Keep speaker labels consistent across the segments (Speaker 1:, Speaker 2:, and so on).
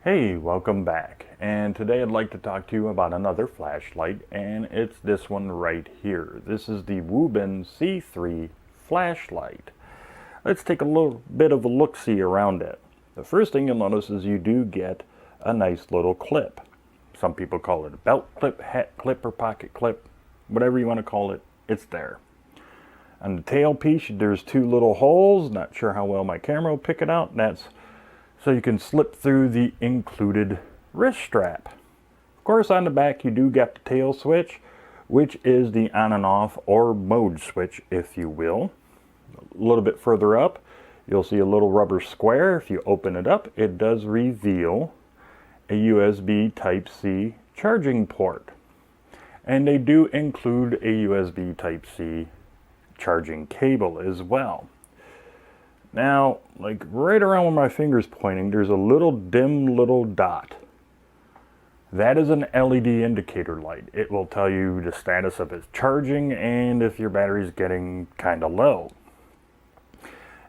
Speaker 1: Hey, welcome back. And today I'd like to talk to you about another flashlight, and it's this one right here. This is the Wuben C3 Flashlight. Let's take a little bit of a look-see around it. The first thing you'll notice is you do get a nice little clip. Some people call it a belt clip, hat clip, or pocket clip. Whatever you want to call it, it's there. On the tailpiece, there's two little holes. Not sure how well my camera will pick it out. That's so you can slip through the included wrist strap. Of course, on the back you do get the tail switch, which is the on and off or mode switch, if you will. A little bit further up, you'll see a little rubber square. If you open it up, it does reveal a USB Type-C charging port. And they do include a USB Type-C charging cable as well. Now, like right around where my finger's pointing, there's a little dim little dot. That is an LED indicator light. It will tell you the status of its charging and if your battery's getting kind of low.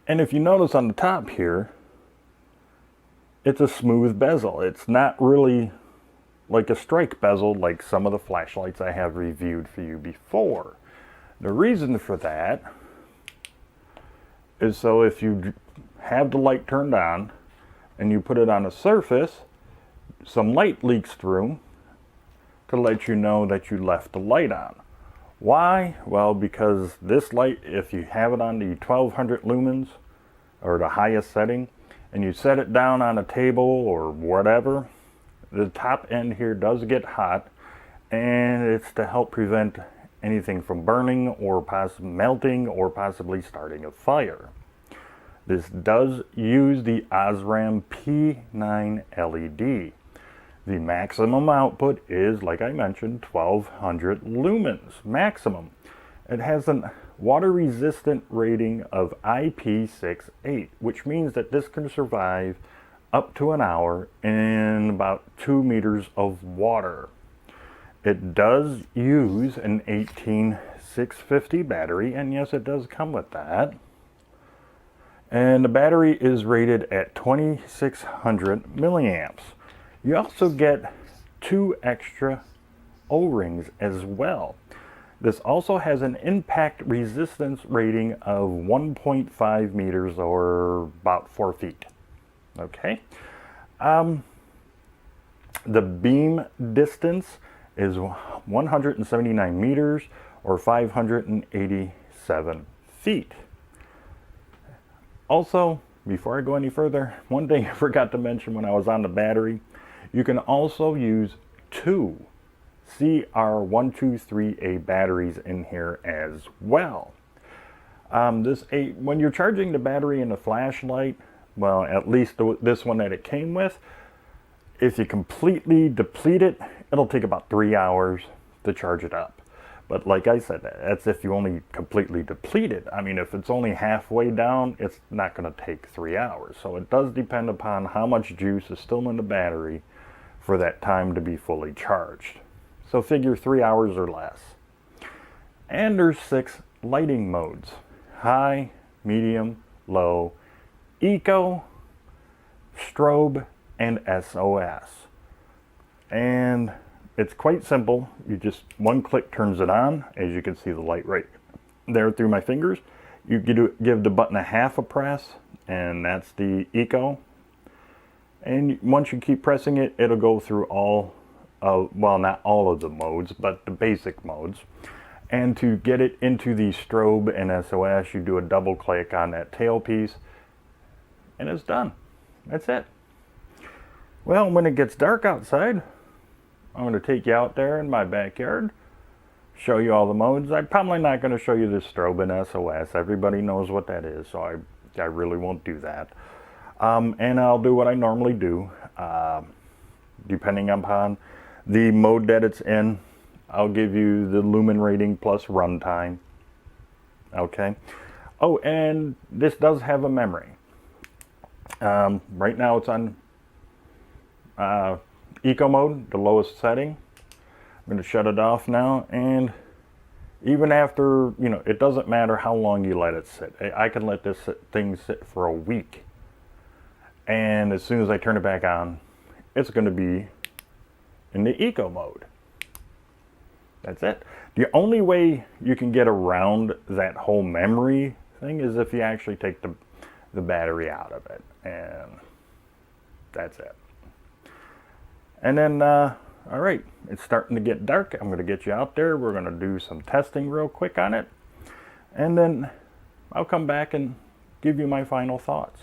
Speaker 1: And if you notice on the top here, it's a smooth bezel. It's not really like a strike bezel like some of the flashlights I have reviewed for you before. The reason for that is so if you have the light turned on and you put it on a surface, some light leaks through to let you know that you left the light on. Why? Well, because this light, if you have it on the 1200 lumens or the highest setting and you set it down on a table or whatever, the top end here does get hot, and it's to help prevent anything from burning or possibly melting or possibly starting a fire. This does use the Osram P9 LED. The maximum output is, like I mentioned, 1200 lumens maximum. It has a water resistant rating of IP68, which means that this can survive up to an hour in about 2 meters of water. It does use an 18650 battery, and yes, it does come with that. And the battery is rated at 2600 milliamps. You also get 2 extra O-rings as well. This also has an impact resistance rating of 1.5 meters or about 4 feet. Okay. The beam distance is 179 meters or 587 feet. Also, before I go any further, one thing I forgot to mention when I was on the battery, you can also use 2 CR123A batteries in here as well. When you're charging the battery in the flashlight, well, at least this one that it came with, if you completely deplete it, it'll take about 3 hours to charge it up. But like I said, that's if you only completely deplete it. I mean, if it's only halfway down, it's not going to take 3 hours. So it does depend upon how much juice is still in the battery for that time to be fully charged. So figure 3 hours or less. And there's 6 lighting modes: high, medium, low, eco, strobe, and SOS. And it's quite simple. You just one click turns it on. As you can see the light right there through my fingers. You give the button a half a press, and that's the eco. And once you keep pressing it, it'll go through all well, not all of the modes, but the basic modes. And to get it into the strobe and SOS, you do a double click on that tailpiece, and it's done. That's it. Well, when it gets dark outside, I'm going to take you out there in my backyard, show you all the modes. I'm probably not going to show you the strobe and SOS. Everybody knows what that is, so I really won't do that. And I'll do what I normally do. Depending upon the mode that it's in, I'll give you the lumen rating plus runtime. Okay. Oh, and this does have a memory. Right now it's on eco mode, the lowest setting. I'm going to shut it off now, and even after, it doesn't matter how long you let it sit. I can let this thing sit for a week, and as soon as I turn it back on, it's going to be in the eco mode. That's it. The only way you can get around that whole memory thing is if you actually take the battery out of it, and that's it. And then, all right, it's starting to get dark. I'm going to get you out there. We're going to do some testing real quick on it, and then I'll come back and give you my final thoughts.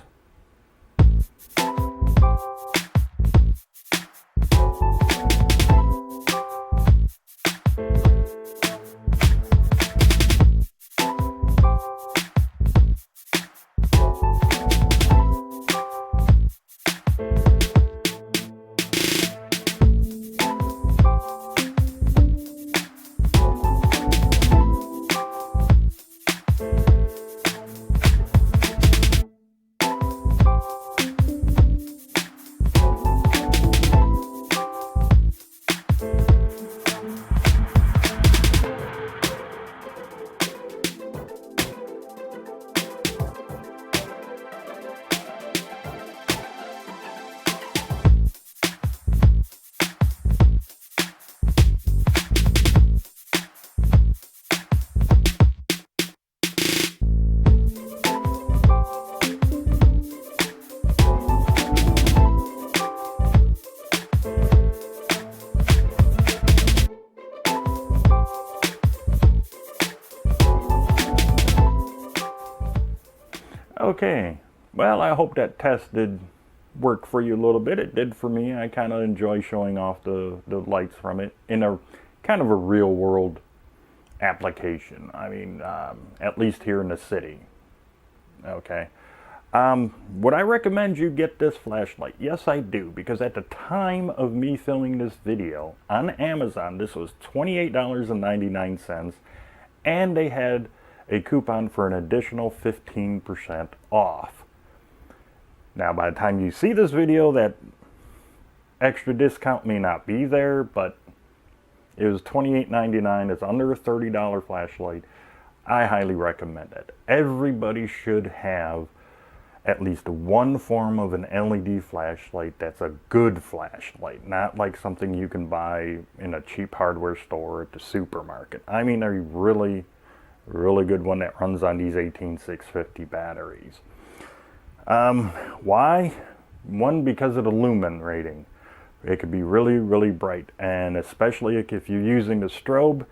Speaker 1: Okay, well, I hope that test did work for you a little bit. It did for me. I kind of enjoy showing off the lights from it in a kind of a real world application. I mean, at least here in the city. Okay. Would I recommend you get this flashlight? Yes, I do, because at the time of me filming this video on Amazon, this was $28.99, and they had a coupon for an additional 15% off. Now, by the time you see this video, that extra discount may not be there, but it was $28.99. It's under a $30 flashlight. I highly recommend it. Everybody should have at least one form of an LED flashlight that's a good flashlight, not like something you can buy in a cheap hardware store at the supermarket. I mean, a really good one that runs on these 18650 batteries. Why? One, because of the lumen rating. It could be really bright, and especially if you're using the strobe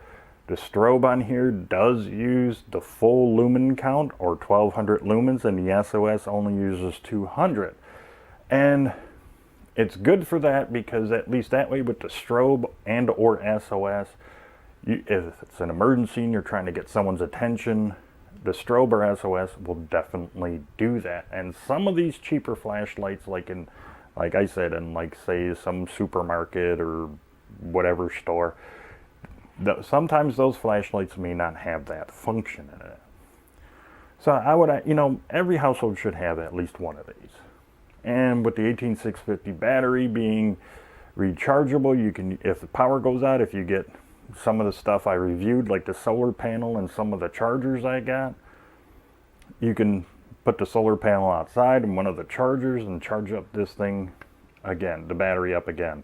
Speaker 1: on here does use the full lumen count, or 1200 lumens, and the SOS only uses 200. And it's good for that, because at least that way with the strobe and or SOS, if it's an emergency and you're trying to get someone's attention, the strobe or SOS will definitely do that. And some of these cheaper flashlights, like I said, in like say some supermarket or whatever store, sometimes those flashlights may not have that function in it. So I would, every household should have at least one of these. And with the 18650 battery being rechargeable, you can, if the power goes out, if you get some of the stuff I reviewed, like the solar panel and some of the chargers I got, you can put the solar panel outside and one of the chargers and charge up this thing again, the battery up again.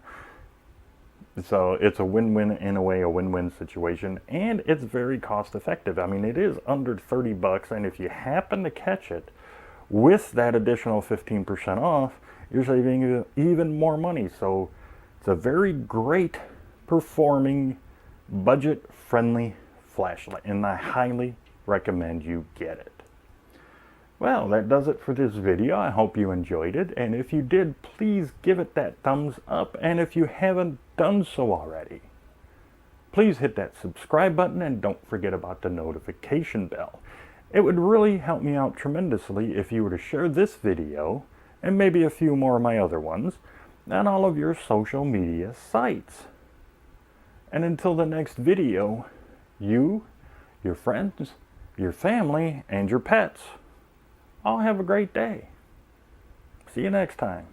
Speaker 1: So it's a win-win, in a way, a win-win situation, and it's very cost effective. I mean, it is under 30 bucks, and if you happen to catch it with that additional 15% off, you're saving even more money. So it's a very great performing, budget-friendly flashlight, and I highly recommend you get it. Well, that does it for this video. I hope you enjoyed it, and if you did, please give it that thumbs up, and if you haven't done so already, please hit that subscribe button, and don't forget about the notification bell. It would really help me out tremendously if you were to share this video, and maybe a few more of my other ones, on all of your social media sites. And until the next video, you, your friends, your family, and your pets all have a great day. See you next time.